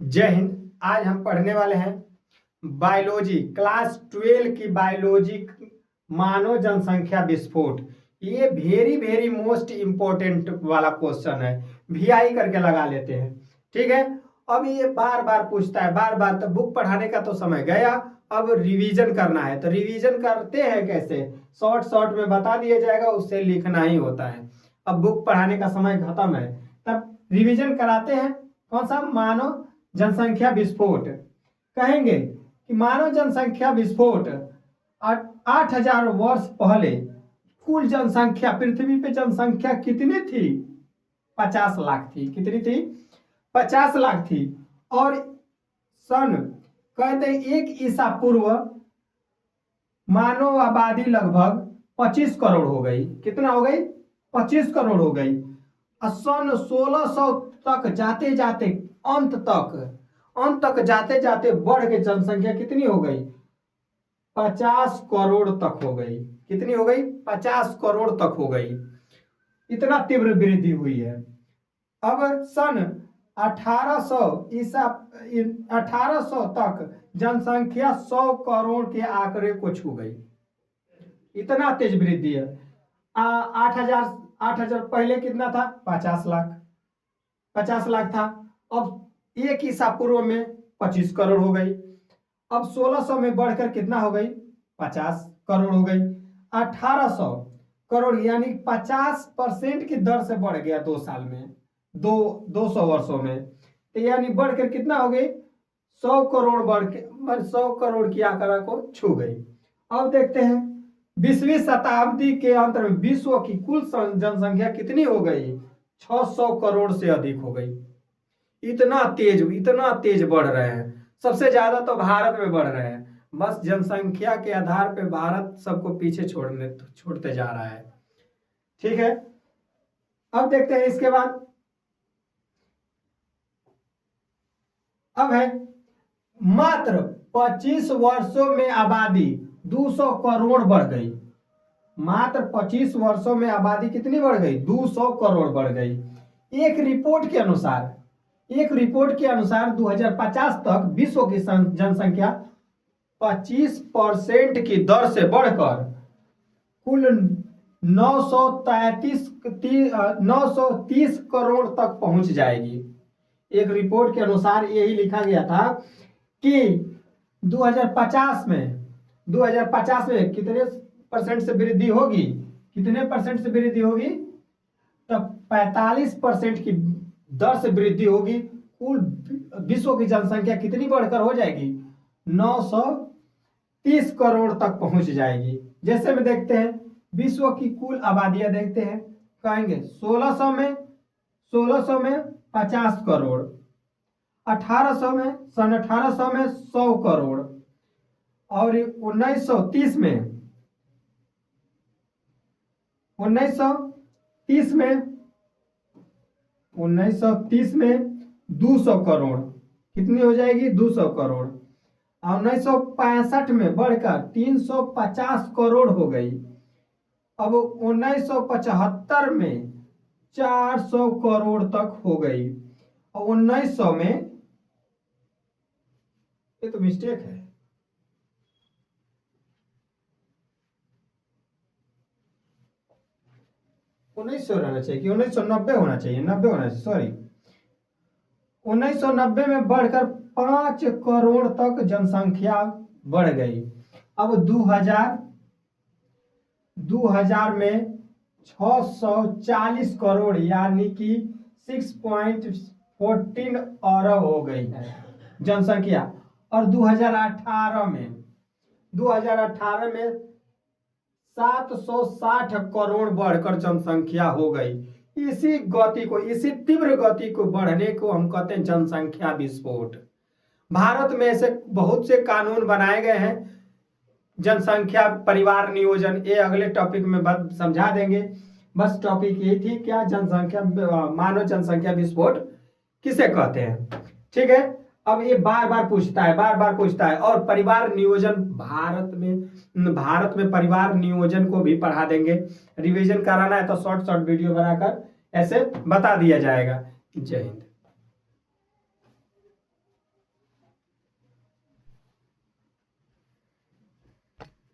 जय हिंद। आज हम पढ़ने वाले हैं बायोलॉजी क्लास 12 की बायोलॉजी मानव जनसंख्या विस्फोट। ये वेरी वेरी मोस्ट इम्पोर्टेंट वाला क्वेश्चन है, वीआई करके लगा लेते हैं। ठीक है, अब ये बार बार पूछता है बार बार, तो बुक पढ़ाने का तो समय गया, अब रिवीजन करना है। तो रिवीजन करते हैं कैसे, शॉर्ट शॉर्ट में बता दिया जाएगा, उससे लिखना ही होता है। अब बुक पढ़ाने का समय खत्म है, तब रिवीजन कराते हैं। कौन सा, मानव जनसंख्या विस्फोट। कहेंगे कि मानव जनसंख्या विस्फोट 8,000 वर्ष पहले कुल जनसंख्या, पृथ्वी पे जनसंख्या कितनी थी? 50 लाख थी। कितनी थी? 50 लाख थी। और सन कहते 1 ईसा पूर्व मानव आबादी लगभग 25 करोड़ हो गई। कितना हो गई? 25 करोड़ हो गई। और सन 1600 तक जाते जाते अंत तक जाते जाते बढ़ के जनसंख्या कितनी हो गई? 50 करोड़ तक हो गई। कितनी हो गई? 50 करोड़ तक हो गई। इतना तीव्र वृद्धि हुई है। अब सन 1800 तक जनसंख्या 100 करोड़ के आंकड़े को छू गई। इतना तेज वृद्धि है। 8,000 पहले कितना था? 50 लाख था। अब 1 ईसा पूर्व में 25 करोड़ हो गई। अब 1600 में बढ़कर कितना हो गई? 50 करोड़ हो गई। 1800 करोड़ यानी 50% की दर से बढ़ गया 2 साल में, 200 वर्षों में। तो यानी बढ़कर कितना हो गई? 100 करोड़ बढ़ के 100 करोड़ की आंकड़ा को छू गई। अब देखते हैं 20वीं शताब्दी के अंत में विश्व की कुल जनसंख्या कितनी हो गई? 600 करोड़ से अधिक हो गई। इतना तेज बढ़ रहे हैं। सबसे ज्यादा तो भारत में बढ़ रहे हैं। बस जनसंख्या के आधार पे भारत सबको पीछे छोड़ते जा रहा है। ठीक है, अब देखते हैं इसके बाद। अब है मात्र 25 वर्षों में आबादी 200 करोड़ बढ़ गई। मात्र 25 वर्षों में आबादी कितनी बढ़ गई? 200 करोड़ बढ़ गई। एक रिपोर्ट के अनुसार 2050 तक विश्व की जनसंख्या 25% की दर से बढ़कर कुल 930 करोड़ तक पहुंच जाएगी। एक रिपोर्ट के अनुसार यही लिखा गया था कि 2050 में कितने परसेंट से वृद्धि होगी? कितने परसेंट से वृद्धि होगी? तो 45% की दर से वृद्धि होगी। कुल विश्व की जनसंख्या कितनी बढ़कर हो जाएगी? 930 करोड़ तक पहुंच जाएगी। जैसे में देखते हैं विश्व की कुल आबादियां देखते हैं। कहेंगे 1600 में 50 करोड़, 1800 में 100 करोड़, और 1930 में 200 करोड़। कितनी हो जाएगी? 200 करोड़। और 1965 में बढ़कर 350 करोड़ हो गई। अब 1975 में 400 करोड़ तक हो गई। और 1900 में, ये तो मिस्टेक है, उन्नीस सौ रहना चाहिए कि 1990 होना चाहिए, 90 होना चाहिए, सॉरी। 1990 में बढ़कर 5 करोड़ तक जनसंख्या बढ़ गई। अब 2000 में 640 करोड़ यानी कि 6.14 अरब हो गई है जनसंख्या। और 2018 में 760 करोड़ बढ़कर जनसंख्या हो गई। इसी तीव्र गति को बढ़ने को हम कहते हैं जनसंख्या विस्फोट। भारत में ऐसे बहुत से कानून बनाए गए हैं, जनसंख्या परिवार नियोजन, ये अगले टॉपिक में समझा देंगे। बस टॉपिक यही थी, क्या मानव जनसंख्या विस्फोट किसे कहते हैं। ठीक है, अब ये बार बार पूछता है। और परिवार नियोजन, भारत में परिवार नियोजन को भी पढ़ा देंगे। रिवीजन कराना है तो शॉर्ट वीडियो बनाकर ऐसे बता दिया जाएगा। जय हिंद।